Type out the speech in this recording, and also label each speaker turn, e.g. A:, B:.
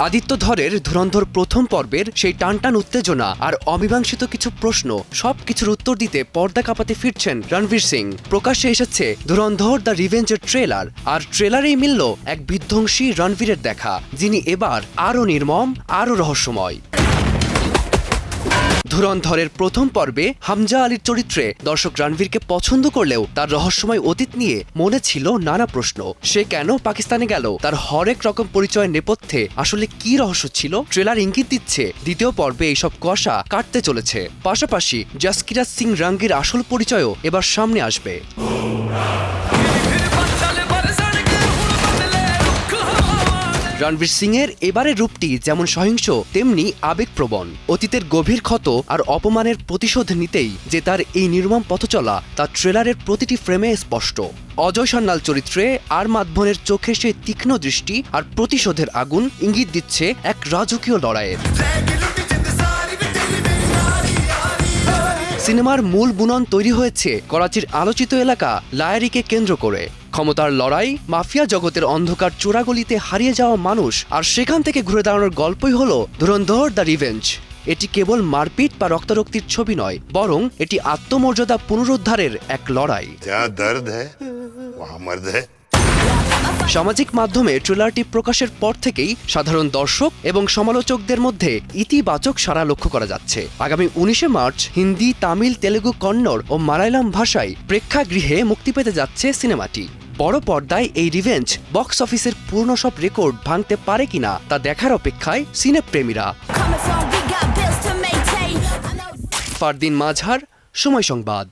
A: আদিত্য ধরের ধুরন্ধর প্রথম পর্বের সেই টানটান উত্তেজনা আর অমীমাংসিত কিছু প্রশ্ন সবকিছুর উত্তর দিতে পর্দা কাঁপাতে ফিরছেন রণবীর সিং। প্রকাশ্যে এসেছে ধুরন্ধর দ্য রিভেঞ্জের ট্রেলার, আর ট্রেলারেই মিলল এক বিধ্বংসী রণবীরের দেখা, যিনি এবার আরও নির্মম, আরও রহস্যময়। ধুরন্ধরের প্রথম পর্বে হামজা আলীর চরিত্রে দর্শক রণবীরকে পছন্দ করলেও তার রহস্যময় অতীত নিয়ে মনে ছিল নানা প্রশ্ন। সে কেন পাকিস্তানে গেল, তার হরেক রকম পরিচয়ের নেপথ্যে আসলে কি রহস্য ছিল? ট্রেলার ইঙ্গিত দিচ্ছে দ্বিতীয় পর্বে এইসব কুয়াশা কাটতে চলেছে। পাশাপাশি জাসকিরাত সিং রাঙ্গির আসল পরিচয়ও এবার সামনে আসবে। রণবীর সিং এর এবারের রূপটি যেমন সহিংস তেমনি আবেগপ্রবণ। অতীতের গভীর ক্ষত আর অপমানের প্রতিশোধ নিতেই যে তার এই নির্মম পথচলা, তা ট্রেলারের প্রতিটি ফ্রেমে স্পষ্ট। অজয় সান্যাল চরিত্রে আর মাধবনের চোখে সেই তীক্ষ্ণ দৃষ্টি আর প্রতিশোধের আগুন ইঙ্গিত দিচ্ছে এক রাজকীয় লড়াইয়ের। সিনেমার মূল বুনন তৈরি হয়েছে করাচির আলোচিত এলাকা লায়ারিকে কেন্দ্র করে। ক্ষমতার লড়াই, মাফিয়া জগতের অন্ধকার চোরাগলিতে হারিয়ে যাওয়া মানুষ, আর সেখান থেকে ঘুরে দাঁড়ানোর গল্পই হলো ধুরন্ধর দ্য রিভেঞ্জ। এটি কেবল মারপিট বা রক্তারক্তির ছবি নয়, বরং এটি আত্মমর্যাদা পুনরুদ্ধারের এক লড়াই। সামাজিক মাধ্যমে ট্রেলারটি প্রকাশের পর থেকেই সাধারণ দর্শক এবং সমালোচকদের মধ্যে ইতিবাচক সাড়া লক্ষ্য করা যাচ্ছে। আগামী 19শে মার্চ হিন্দি, তামিল, তেলেগু, কন্নড় ও মালায়ালাম ভাষায় প্রেক্ষাগৃহে মুক্তি পেতে যাচ্ছে সিনেমাটি। বড় পর্দায় এই রিভেঞ্জ বক্স অফিসের পুরনো সব রেকর্ড ভাঙতে পারে কিনা তা দেখার অপেক্ষায় সিনেপ্রেমীরা। ফারদিন মাঝহার, সময় সংবাদ।